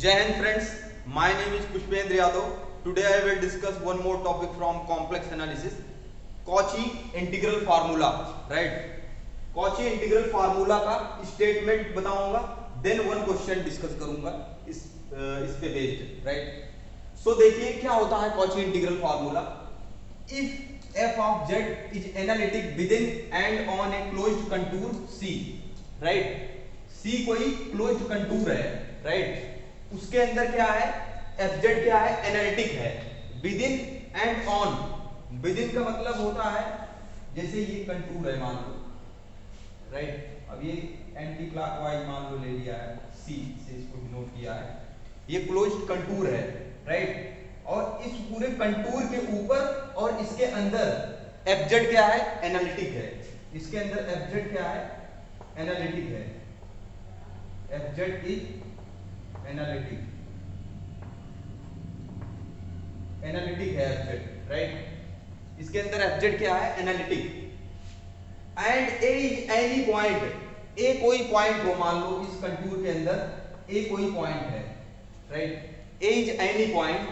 Jai Hind friends, my name is Pushpendra Yadav. Today I will discuss one more topic from complex analysis, Cauchy integral formula, right? Cauchy integral formula का statement बताऊंगा, then one question discuss करूंगा इस पे based, right? So देखिए क्या होता है Cauchy integral formula. If f of z is analytic within and on a closed contour C, right? C कोई closed contour है, right? उसके अंदर क्या है, एफ जेड क्या है, एनालिटिक है, with in and on. With in का मतलब होता है जैसे ये कंटूर है मान लो, राइट. अब ये एंटी क्लॉकवाइज मान लो ले लिया है, सी से इसको डिनोट किया है, ये क्लोज्ड कंटूर है, राइट. और इस पूरे कंटूर के ऊपर और इसके अंदर एफ जेड क्या है, एनालिटिक है. इसके अंदर एफ जेड क्या है, एनालिटिक है. एफ जेड इज एनालिटिक है एफजेड, राइट. इसके अंदर एफजेड क्या है, analytic. And A is any point, A कोई पॉइंट हो, मान लो इस कंटूर के अंदर ए कोई पॉइंट है, right. A is any point,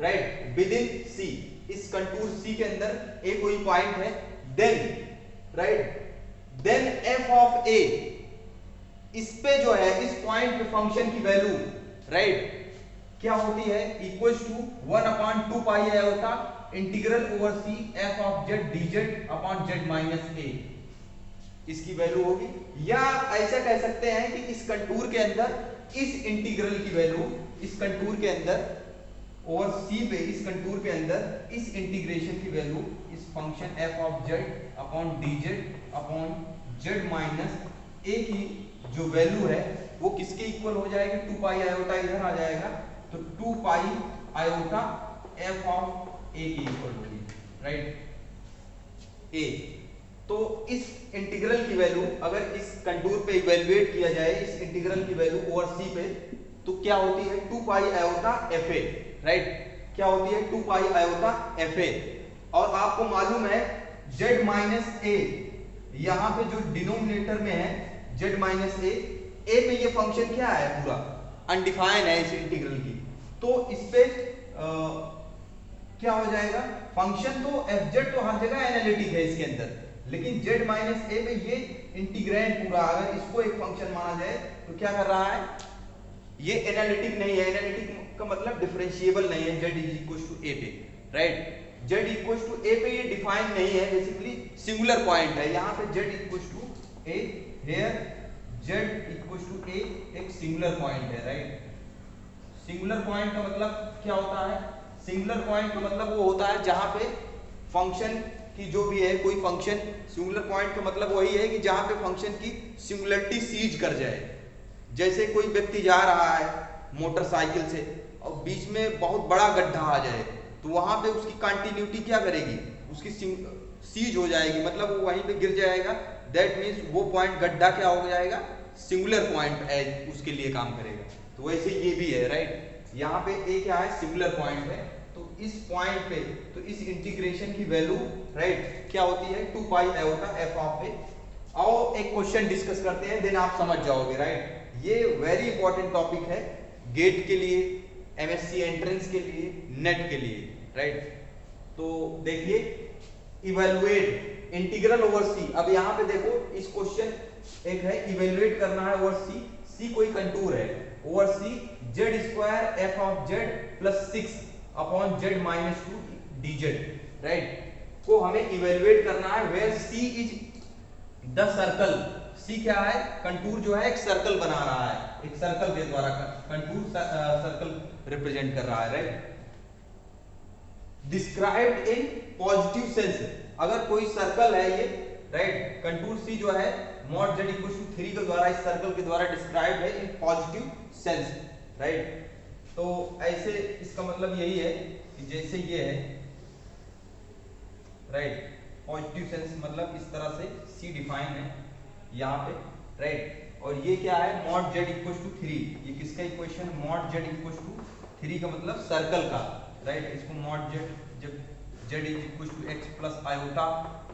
right, within C, इस कंटूर सी के अंदर ए कोई पॉइंट है, then, right, then F of A, इस पे जो है इस पॉइंट पे फंक्शन की वैल्यू, राइट, क्या होती है, equals to 1/2 pi iota integral over C F of Z D Z upon Z minus A, इसकी वैल्यू होगी. या ऐसा कह सकते हैं कि इस कंटूर के अंदर इस इंटीग्रल की वैल्यू, इस कंटूर के अंदर ओवर सी पे, इस कंटूर के अंदर इस इंटीग्रेशन की वैल्यू, इस function F of Z upon D Z upon Z minus A की जो वैल्यू है वो किसके इक्वल हो जाएगी, 2 पाई आयोटा इधर आ जाएगा, तो 2 पाई आयोटा एफ ऑफ ए की इक्वल होगी, राइट, ए. तो इस इंटीग्रल की वैल्यू अगर इस कंटूर पे इवैल्यूएट किया जाए, इस इंटीग्रल की वैल्यू ओवर सी पे, तो क्या होती है, 2 पाई आयोटा एफ ए, राइट. क्या होती है, 2 पाई आयोटा एफ ए. और आपको मालूम है जेड माइनस ए, यहां पे जो डिनोमिनेटर में है जेड माइनस ए में ये फंक्शन क्या है, पूरा अनडिफाइन है इस इंटीग्रल की. तो इस पे क्या हो जाएगा, फंक्शन तो एफ जेड तो हर जगह एनालिटिक है इसके अंदर, लेकिन जेड माइनस ए में ये इंटीग्रैंड पूरा, अगर इसको एक फंक्शन माना जाए तो क्या कर रहा है, ये एनालिटिक नहीं है. एनालिटिक का मतलब डिफरेंशिएबल नहीं है जेड इज इक्वल टू ए पे, राइट. जेड इक्वल टू ए पे ये डिफाइन नहीं है, बेसिकली सिंगुलर पॉइंट है. यहाँ पे Z equal to A, here Z equal to A एक सिंगुलर पॉइंट है, राइट. सिंगुलर पॉइंट का मतलब क्या होता है, सिंगुलर पॉइंट का मतलब वो होता है जहां पे फंक्शन की जो भी है कोई फंक्शन, सिंगुलर पॉइंट का मतलब वही है कि जहां पे फंक्शन की सिंगुलरिटी सीज कर जाए. जैसे कोई व्यक्ति जा रहा है मोटरसाइकिल से और बीच में बहुत बड़ा गड्ढा आ जाए, तो वहां पे उसकी कंटिन्यूटी क्या करेगी, उसकी सीज हो जाएगी, मतलब वो वहीं पे गिर जाएगा. दैट मीन्स वो पॉइंट गड्ढा क्या हो जाएगा, सिंगुलर पॉइंट एज उसके लिए काम करेगा. तो वैसे ये भी है, राइट. यहाँ पे ए क्या है, सिंगुलर पॉइंट है. तो इस पॉइंट पे, तो इस इंटीग्रेशन की वैल्यू, राइट, क्या होती है, 2 पाई आयोटा एफ ऑफ ए. आओ एक क्वेश्चन डिस्कस करते हैं, देन आप समझ जाओगे, राइट. ये वेरी इंपॉर्टेंट टॉपिक है गेट के लिए, एमएससी एंट्रेंस के लिए, नेट के लिए, राइट. तो देखिए, इवैल्यूएट इंटीग्रल ओवर सी. अब यहाँ पे देखो इस क्वेश्चन एक है, इवैल्यूएट करना है ओवर सी. सी कोई कंटूर है, over C Z square F of Z plus 6 upon Z minus 2 D Z, right, को हमें इवैल्यूएट करना है. Where C is the circle, C क्या है, कंटूर जो है एक सर्कल बना रहा है, एक सर्कल के द्वारा कंटूर सर्कल रिप्रेजेंट कर रहा है, right. Described in positive sense, अगर कोई सर्कल है ये, राइट, कंटूर सी जो है मॉड जेड इक्वल टू 3 के द्वारा, इस सर्कल के द्वारा डिस्क्राइब्ड है इन पॉजिटिव सेंस, राइट. तो ऐसे इसका मतलब यही है कि जैसे ये है, राइट, पॉजिटिव सेंस मतलब इस तरह से सी डिफाइन है यहाँ पे, राइट. और ये क्या है, मॉड जेड इक्वल टू 3, ये किसका equation, mod z equal to 3 का मतलब सर्कल का, राइट. इसको मॉड जेड, जब z is equal to x plus iota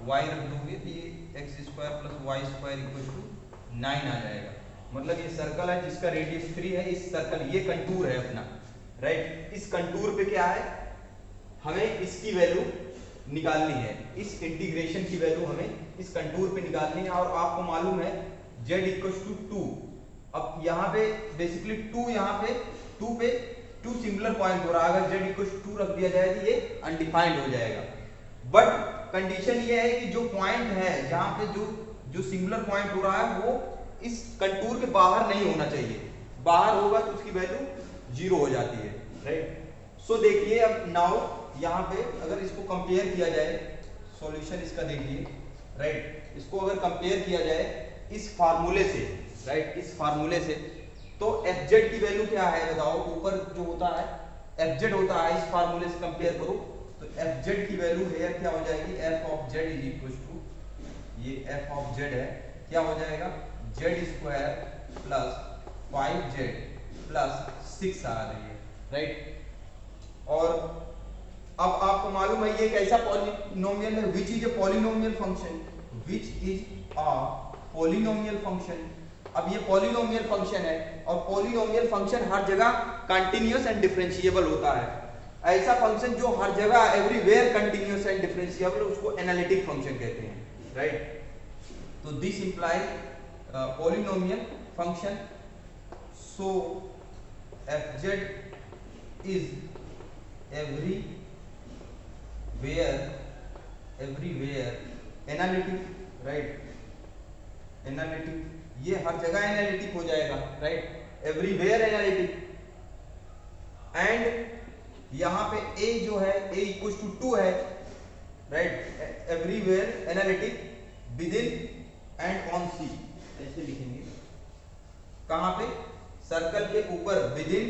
y रख दोगे तो ये x square plus y square equal to 9 आ जाएगा. मतलब ये सर्कल है जिसका रेडियस 3 है, इस सर्कल ये कंटूर है अपना, राइट। इस कंटूर पे क्या है, हमें इसकी वैल्यू निकालनी है, इस इंटीग्रेशन की वैल्यू हमें इस कंटूर पे निकालनी है। और आपको मालूम है z इक्वल टू 2। अब यहाँ पे बेसिकली 2, यहाँ पे 2 पे 2 सिंगुलर पॉइंट हो रहा है, अगर z इक्वल टू 2 रख दिया जाए तो ये अनडिफाइंड हो जाएगा। बट कंडीशन ये है कि जो पॉइंट है जहाँ पे जो सिंगुलर पॉइंट हो रहा है वो इस कंटूर के बाहर नहीं होना चाहिए, बाहर होगा तो उसकी वैल्यू 0 हो जाती है, राइट। सो देखिए अब नाउ यहाँ पे अगर इसको कंपेयर किया जाए, सॉल्यूशन इसका देखिए, राइट। इसको अगर कंपेयर किया जाए इस फार्मूले से, राइट, इस फार्मूले से, तो fz की वैल्यू क्या है बताओ, ऊपर जो होता है fz होता है, इस फार्मूले से कंपेयर करो तो fz की वैल्यू हेयर क्या हो जाएगी, f of z is equal to, ये f ऑफ z है, क्या हो जाएगा z square plus 5z plus 6 आ रही है, राइट। और अब आपको मालूम है ये कैसा पॉलिनोमियल है, which is a polynomial function, which is a polynomial function. अब ये पॉलिनोमियल फंक्शन है और पॉलिनोमियल फंक्शन हर जगह कंटिन्यूअस एंड डिफरेंशिएबल होता है। ऐसा फंक्शन जो हर जगह एवरीवेयर कंटिन्यूअस एंड डिफरेंशिएबल, उसको एनालिटिक फंक्शन कहते हैं, राइट। तो this implies polynomial function, so fz is everywhere analytic, right, analytic, ये हर जगह एनालिटिक हो जाएगा, राइट, एवरीवेयर एनालिटिक। एंड यहाँ पे a जो है a इक्वल टू 2 है, right, everywhere analytic within and on C, ऐसे लिखेंगे, कहाँ पे, सर्कल के ऊपर विद इन,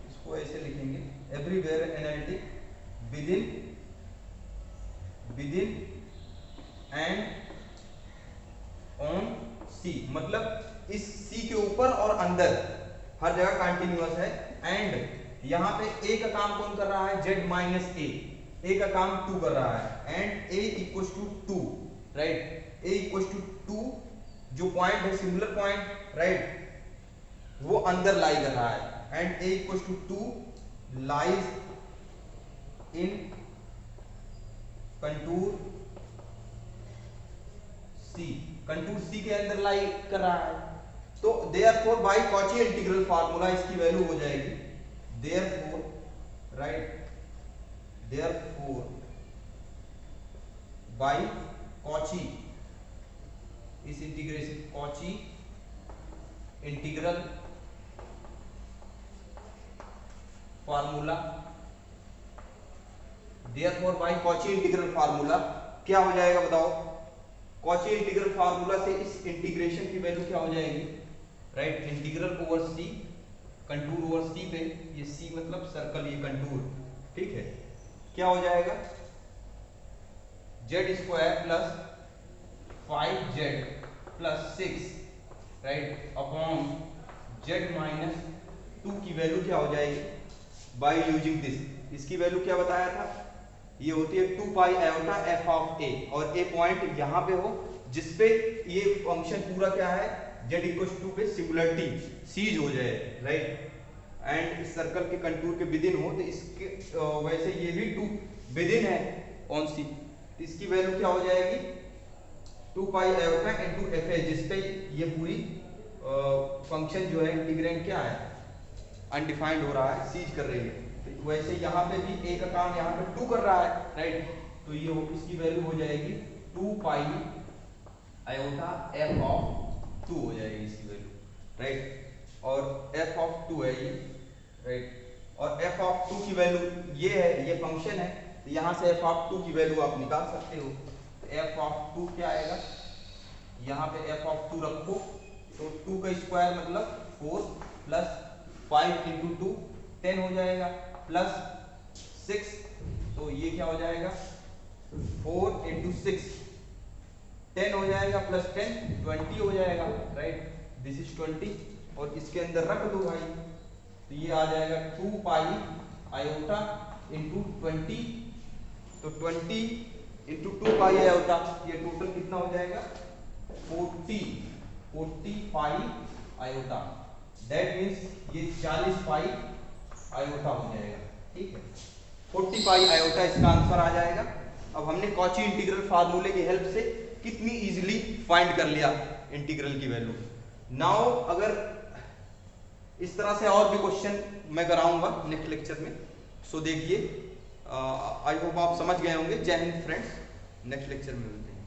इसको ऐसे लिखेंगे, everywhere analytic within and on C, मतलब इस सी के ऊपर और अंदर हर जगह कंटिन्यूअस है। एंड यहाँ पे a का काम कौन कर रहा है, z माइनस a का काम 2 कर रहा है, and a equal to 2, right, a equal to 2 जो पॉइंट है सिंगुलर पॉइंट, राइट, वो अंदर लाई कर रहा है, and a equal to 2 lies in contour C, contour C के अंदर लाई कर रहा है। तो therefore by Cauchy integral formula इसकी वैल्यू हो जाएगी, therefore, right, therefore by Cauchy, इस integration Cauchy integral formula, therefore by Cauchy integral formula क्या हो जाएगा बताओ, कॉची इंटीग्रल फार्मूला से इस इंटीग्रेशन की वैल्यू क्या हो जाएगी, राइट, इंटीग्रल ओवर सी, कंटूर ओवर सी पे, ये सी मतलब सर्कल, ये कंटूर, ठीक है, क्या हो जाएगा, z square plus 5z plus 6, right, upon z minus 2 की वैल्यू क्या हो जाएगी बाय यूजिंग दिस, इसकी वैल्यू क्या बताया था, ये होती है 2 पाई आयोटा f ऑफ a, और a पॉइंट यहाँ पे हो जिसपे ये फंक्शन पूरा क्या है, z इक्वल टू पे सिंगुलरिटी सीज हो जाए, राइट, एंड इस सर्कल के कंटूर के विद इन हो, तो इसके वैसे ये भी 2 विद इन है ऑन सी, इसकी वैल्यू क्या हो जाएगी 2 पाई आयोटा इनटू fa, जिसपे ये पूरी फंक्शन जो है इंटीग्रेंड क्या है, अनडिफाइंड हो रहा है, सीज कर रही है। वैसे यहाँ पे भी a का काम यहाँ पे 2 कर रहा है, राइट, तो ये इसकी वैल्यू हो जाएगी 2 पाई आयोटा f ऑफ 2 हो जाएगी इसकी वैल्यू, राइट, और f ऑफ 2 है ये, राइट, और f ऑफ 2 की वैल्यू ये है, ये फंक्शन है, तो यहाँ से f ऑफ 2 की वैल्यू आप निकाल सकते हो, तो f ऑफ 2 क्या आएगा, यहाँ पे f ऑफ 2 रखो, तो 2 का स्क्वायर मतलब 4 प्लस 5 इंटू 2 10 हो जाएगा, प्लस 6, तो ये क्या हो जाएगा 4 इंटू 6 10 हो जाएगा, प्लस 10 20 हो जाएगा, राइट, दिस इज 20, और इसके अंदर रख दो भाई, तो ये आ जाएगा 2 पाई आयोटा इंटू 20, तो 20 इंटू 2 पाई आयोटा, ये टोटल कितना हो जाएगा 40 पाई आयोटा, दैट मीन्स ये 40 पाई आयोटा हो जाएगा, ठीक है। 40 पाई आयोटा इसका आंसर आ जाएगा। अब हमने कॉची इंटीग्रल फार्मूले की हेल्प से कितनी इजीली फाइंड कर लिया इंटीग्रल की वैल्यू। नाउ अगर इस तरह से और भी क्वेश्चन मैं कराऊंगा नेक्स्ट लेक्चर में, सो देखिए, आई होप आप समझ गए होंगे। जय हिंद फ्रेंड्स, नेक्स्ट लेक्चर में मिलते हैं।